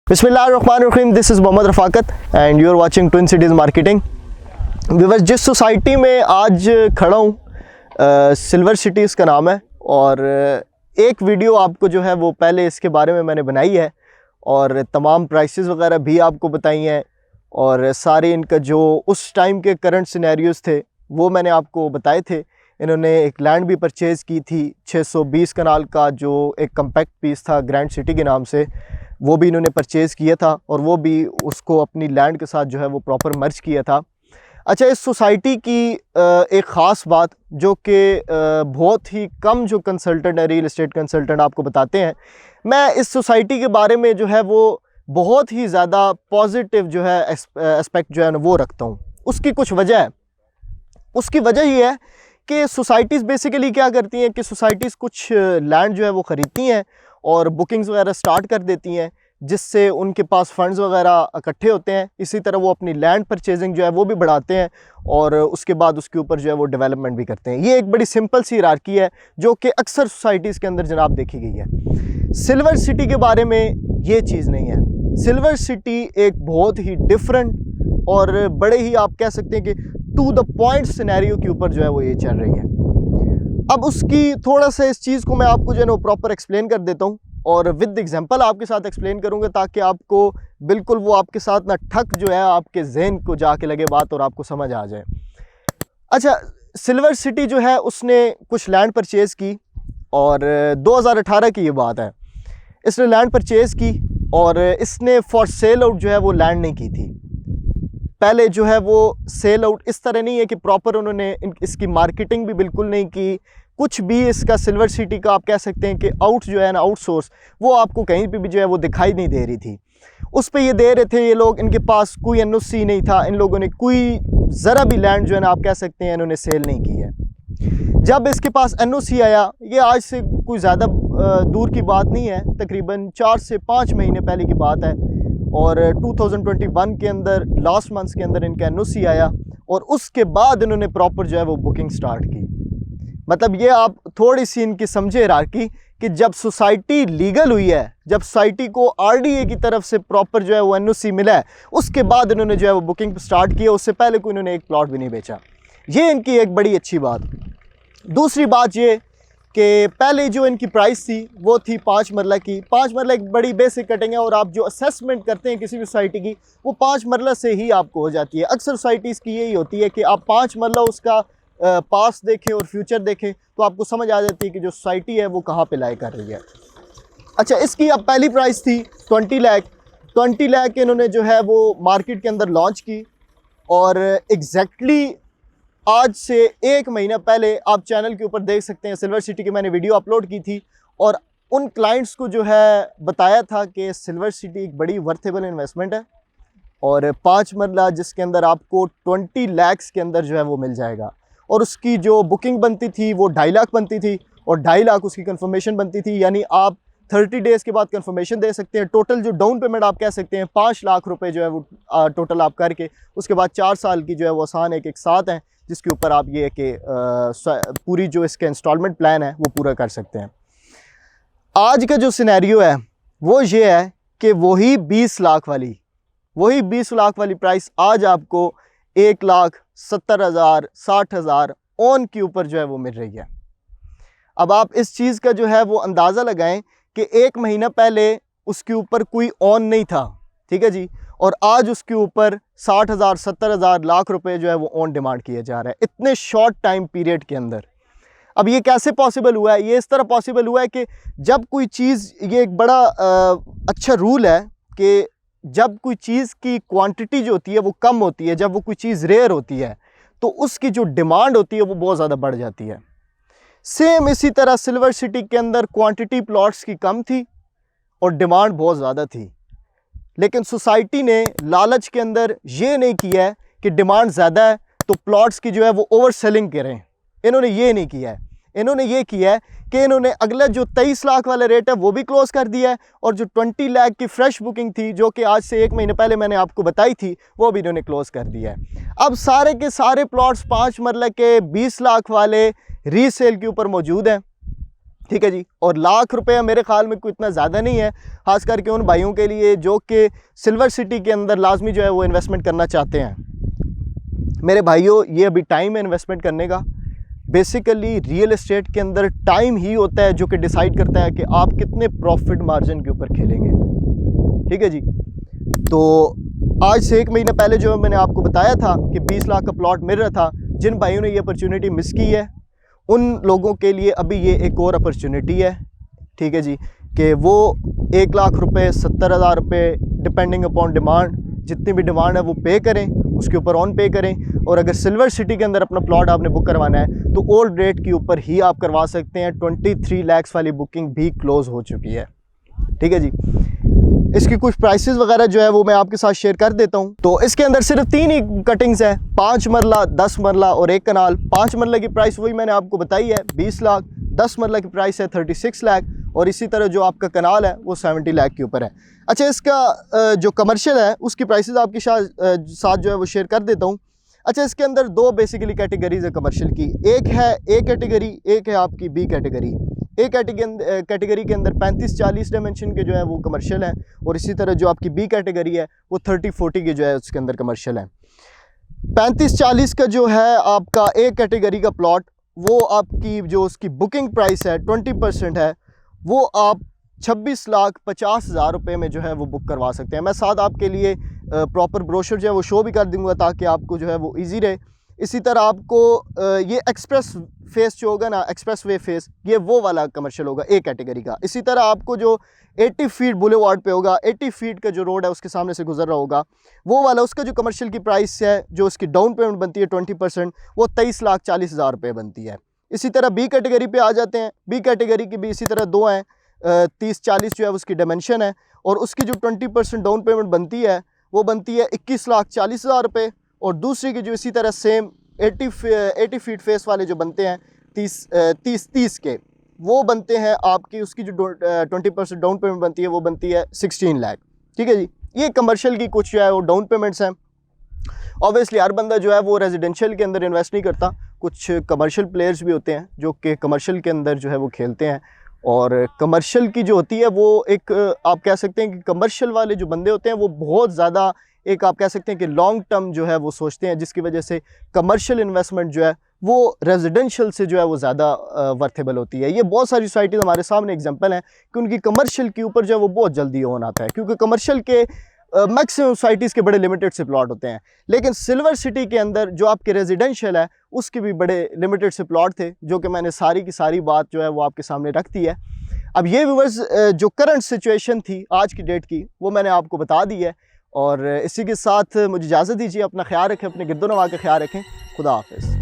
बिस्मिल्लाहिर्रहमानिर्रहीम, this is Mohammad Rafaqat and you are watching twin cities marketing. Viewers, जिस society में आज खड़ा हूँ सिल्वर सिटी इसका नाम है, और एक वीडियो आपको जो है वो पहले इसके बारे में मैंने बनाई है और तमाम प्राइसेस वगैरह भी आपको बताई हैं, और सारे इनका जो उस टाइम के करंट सिनेरियोज़ थे वो मैंने आपको बताए थे। इन्होंने एक लैंड भी परचेज़ की थी 620 कनाल का, जो एक कम्पैक्ट पीस था ग्रैंड सिटी के नाम से, वो भी इन्होंने परचेज़ किया था और वो भी उसको अपनी लैंड के साथ जो है वो प्रॉपर मर्ज किया था। अच्छा, इस सोसाइटी की एक ख़ास बात जो कि बहुत ही कम जो कंसल्टेंट है, रियल एस्टेट कंसल्टेंट आपको बताते हैं, मैं इस सोसाइटी के बारे में जो है वो बहुत ही ज़्यादा पॉजिटिव जो है एस्पेक्ट जो है ना वो रखता हूँ। उसकी कुछ वजह है। उसकी वजह ये है कि सोसाइटीज़ बेसिकली क्या करती हैं कि सोसाइटीज़ कुछ लैंड जो है वो ख़रीदती हैं और बुकिंग्स वगैरह स्टार्ट कर देती हैं, जिससे उनके पास फंड्स वगैरह इकट्ठे होते हैं। इसी तरह वो अपनी लैंड परचेजिंग जो है वो भी बढ़ाते हैं और उसके बाद उसके ऊपर जो है वो डेवलपमेंट भी करते हैं। ये एक बड़ी सिंपल सी हिरार्की है जो कि अक्सर सोसाइटीज़ के अंदर जनाब देखी गई है। सिल्वर सिटी के बारे में ये चीज़ नहीं है। सिल्वर सिटी एक बहुत ही डिफरेंट और बड़े ही आप कह सकते हैं कि टू द पॉइंट सिनेरियो के ऊपर जो है वो ये चल रही है। अब उसकी थोड़ा सा इस चीज़ को मैं आपको जो है ना प्रॉपर एक्सप्लेन कर देता हूँ और विद एग्जांपल आपके साथ एक्सप्लेन करूँगा, ताकि आपको बिल्कुल वो आपके साथ ना ठक जो है आपके जहन को जाके लगे बात और आपको समझ आ जाए। अच्छा, सिल्वर सिटी जो है उसने कुछ लैंड परचेज़ की और 2018 की ये बात है। इसने लैंड परचेज़ की और इसने फॉर सेल आउट जो है वो लैंड नहीं की थी। पहले जो है वो सेल आउट इस तरह नहीं है कि प्रॉपर उन्होंने इसकी मार्केटिंग भी बिल्कुल नहीं की, कुछ भी इसका सिल्वर सिटी का आप कह सकते हैं कि आउट जो है ना आउटसोर्स वो आपको कहीं पे भी जो है वो दिखाई नहीं दे रही थी। उस पे ये दे रहे थे ये लोग, इनके पास कोई एनओसी नहीं था, इन लोगों ने कोई ज़रा भी लैंड जो है ना आप कह सकते हैं इन्होंने सेल नहीं की है। जब इसके पास एनओसी आया, ये आज से कोई ज़्यादा दूर की बात नहीं है, तकरीबन 4 से 5 महीने पहले की बात है, और 2021 के अंदर लास्ट मंथ के अंदर इनका एनओसी आया और उसके बाद इन्होंने प्रॉपर जो है वो बुकिंग स्टार्ट की। मतलब ये आप थोड़ी सी इनकी समझे हिरार्की कि जब सोसाइटी लीगल हुई है, जब सोसाइटी को आरडीए की तरफ से प्रॉपर जो है वो एनओसी मिला है, उसके बाद इन्होंने जो है वो बुकिंग स्टार्ट की है। उससे पहले कोई इन्होंने एक प्लॉट भी नहीं बेचा। ये इनकी एक बड़ी अच्छी बात। दूसरी बात ये कि पहले जो इनकी प्राइस थी वो थी 5 मरला की। 5 मरला एक बड़ी बेसिक कटिंग है और आप जो असेसमेंट करते हैं किसी भी सोसाइटी की वो 5 मरला से ही आपको हो जाती है। अक्सर सोसाइटीज़ की यही होती है कि आप 5 मरला उसका पास देखें और फ्यूचर देखें तो आपको समझ आ जाती है कि जो सोसाइटी है वो कहाँ पे लाई कर रही है। अच्छा, इसकी अब पहली प्राइस थी 20 लाख। 20 लाख इन्होंने जो है वो मार्केट के अंदर लॉन्च की और एग्जैक्टली आज से 1 महीना पहले आप चैनल के ऊपर देख सकते हैं सिल्वर सिटी की मैंने वीडियो अपलोड की थी और उन क्लाइंट्स को जो है बताया था कि सिल्वर सिटी एक बड़ी वर्थेबल इन्वेस्टमेंट है और 5 मरला जिसके अंदर आपको 20 लाख के अंदर जो है वो मिल जाएगा। और उसकी जो बुकिंग बनती थी वो 2.5 लाख बनती थी और 2.5 लाख उसकी कंफर्मेशन बनती थी, यानी आप 30 डेज़ के बाद कंफर्मेशन दे सकते हैं। टोटल जो डाउन पेमेंट आप कह सकते हैं 5 लाख रुपए जो है वो टोटल आप करके उसके बाद 4 साल की जो है वो आसान एक साथ है, जिसके ऊपर आप ये कि पूरी जो इसके इंस्टॉलमेंट प्लान है वो पूरा कर सकते हैं। आज का जो सिनेरियो है वो ये है कि वही 20 लाख वाली प्राइस आज आपको 1,70,000 60,000 ऑन के ऊपर जो है वो मिल रही है। अब आप इस चीज़ का जो है वो अंदाज़ा लगाएं कि 1 महीना पहले उसके ऊपर कोई ऑन नहीं था, ठीक है जी, और आज उसके ऊपर 60,000 70,000 लाख रुपए जो है वो ऑन डिमांड किया जा रहा है इतने शॉर्ट टाइम पीरियड के अंदर। अब ये कैसे पॉसिबल हुआ है? ये इस तरह पॉसिबल हुआ है कि जब कोई चीज़, ये एक बड़ा अच्छा रूल है कि जब कोई चीज़ की क्वांटिटी जो होती है वो कम होती है, जब वो कोई चीज़ रेयर होती है तो उसकी जो डिमांड होती है वो बहुत ज़्यादा बढ़ जाती है। सेम इसी तरह सिल्वर सिटी के अंदर क्वांटिटी प्लॉट्स की कम थी और डिमांड बहुत ज़्यादा थी, लेकिन सोसाइटी ने लालच के अंदर ये नहीं किया है कि डिमांड ज़्यादा है तो प्लॉट्स की जो है वो ओवर सेलिंग करें। इन्होंने ये नहीं किया है। इन्होंने ये किया है कि इन्होंने अगला जो 23 लाख वाला रेट है वो भी क्लोज़ कर दिया है और जो 20 लाख की फ्रेश बुकिंग थी जो कि आज से 1 महीने पहले मैंने आपको बताई थी वो भी इन्होंने क्लोज़ कर दिया है। अब सारे के सारे प्लॉट्स 5 मरला के 20 लाख वाले रीसेल के ऊपर मौजूद हैं ठीक है जी। और लाख रुपया मेरे ख्याल में कोई इतना ज़्यादा नहीं है, ख़ास करके उन भाइयों के लिए जो कि सिल्वर सिटी के अंदर लाजमी जो है वो इन्वेस्टमेंट करना चाहते हैं। मेरे भाइयों, ये अभी टाइम है इन्वेस्टमेंट करने का। बेसिकली रियल एस्टेट के अंदर टाइम ही होता है जो कि डिसाइड करता है कि आप कितने प्रॉफिट मार्जिन के ऊपर खेलेंगे, ठीक है जी। तो आज से 1 महीना पहले जो मैंने आपको बताया था कि 20 लाख का प्लॉट मिल रहा था, जिन भाइयों ने ये अपॉर्चुनिटी मिस की है उन लोगों के लिए अभी ये एक और अपॉर्चुनिटी है, ठीक है जी, कि वो 1 लाख रुपए, 70,000 रुपये डिपेंडिंग अपॉन डिमांड, जितनी भी डिमांड है वो पे करें, उसके ऊपर ऑन पे करें। और अगर सिल्वर सिटी के अंदर अपना प्लॉट आपने बुक करवाना है तो ओल्ड रेट के ऊपर ही आप करवा सकते हैं। 23 लाख वाली बुकिंग भी क्लोज़ हो चुकी है, ठीक है जी। इसकी कुछ प्राइसेस वगैरह जो है वो मैं आपके साथ शेयर कर देता हूँ। तो इसके अंदर सिर्फ 3 ही कटिंग्स हैं, 5 मरला, 10 मरला और 1 कनाल। 5 मरला की प्राइस वही मैंने आपको बताई है 20 लाख, 10 मरला की प्राइस है 36 लाख और इसी तरह जो आपका कनाल है वो 70 लाख के ऊपर है। अच्छा, इसका जो कमर्शियल है उसकी प्राइसेस आपके साथ जो है वो शेयर कर देता हूँ। अच्छा, इसके अंदर 2 बेसिकली कैटेगरीज है कमर्शियल की। एक है ए कैटेगरी, एक है आपकी बी कैटेगरी। ए कैटेगरी के अंदर 35-40 डायमेंशन के जो है वो कमर्शियल हैं और इसी तरह जो आपकी बी कैटेगरी है वो 30-40 के जो है उसके अंदर कमर्शियल है। 35-40 का जो है आपका ए कैटेगरी का प्लॉट, वो आपकी जो उसकी बुकिंग प्राइस है 20% है, वो आप 26,50,000 रुपये में जो है वो बुक करवा सकते हैं। मैं साथ आपके लिए प्रॉपर ब्रोशर जो है वो शो भी कर दूंगा ताकि आपको जो है वो इजी रहे। इसी तरह आपको ये एक्सप्रेस फेस जो होगा ना, एक्सप्रेस वे फेस, ये वो वाला कमर्शियल होगा ए कैटेगरी का। इसी तरह आपको जो 80 फीट बुलेवार्ड पे होगा, 80 फीट का जो रोड है उसके सामने से गुजर रहा होगा, वो वाला उसका जो कमर्शियल की प्राइस है, जो उसकी डाउन पेमेंट बनती है 20%, वो 23,40,000 रुपये बनती है। इसी तरह बी कैटेगरी पे आ जाते हैं। बी कैटेगरी की भी इसी तरह 2 हैं, 30-40 जो है उसकी डायमेंशन है और उसकी जो 20% डाउन पेमेंट बनती है वो बनती है 21,40,000 रुपये। और दूसरी की जो इसी तरह सेम 80 फीट फेस वाले जो बनते हैं 30 के, वो बनते हैं आपकी, उसकी जो 20% डाउन पेमेंट बनती है वो बनती है 16 लाख, ठीक है जी। ये कमर्शियल की कुछ जो है वो डाउन पेमेंट्स हैं। ऑब्वियसली हर बंदा जो है वो रेजिडेंशियल के अंदर इन्वेस्ट नहीं करता, कुछ कमर्शियल प्लेयर्स भी होते हैं जो कि कमर्शियल के अंदर जो है वो खेलते हैं। और कमर्शियल की जो होती है वो एक, आप कह सकते हैं कि कमर्शियल वाले जो बंदे होते हैं वो बहुत ज़्यादा, एक आप कह सकते हैं कि लॉन्ग टर्म जो है वो सोचते हैं, जिसकी वजह से कमर्शियल इन्वेस्टमेंट जो है वो रेजिडेंशियल से जो है वो ज़्यादा वर्थेबल होती है। ये बहुत सारी सोसाइटीज़ हमारे सामने एग्जांपल हैं कि उनकी कमर्शियल के ऊपर जो है वो बहुत जल्दी ऑन आता है, क्योंकि कमर्शियल के मैक्सिमम सोसाइटीज़ के बड़े लिमिटेड से प्लॉट होते हैं। लेकिन सिल्वर सिटी के अंदर जो आपके रेजिडेंशियल है उसके भी बड़े लिमिटेड से प्लॉट थे, जो कि मैंने सारी की सारी बात जो है वो आपके सामने रख दी है। अब ये व्यूअर्स जो करंट सिचुएशन थी आज की डेट की, वो मैंने आपको बता दी है। और इसी के साथ मुझे इजाज़त दीजिए। अपना ख्याल रखें, अपने गिरदो नवा का ख्याल रखें। खुदा हाफिज़।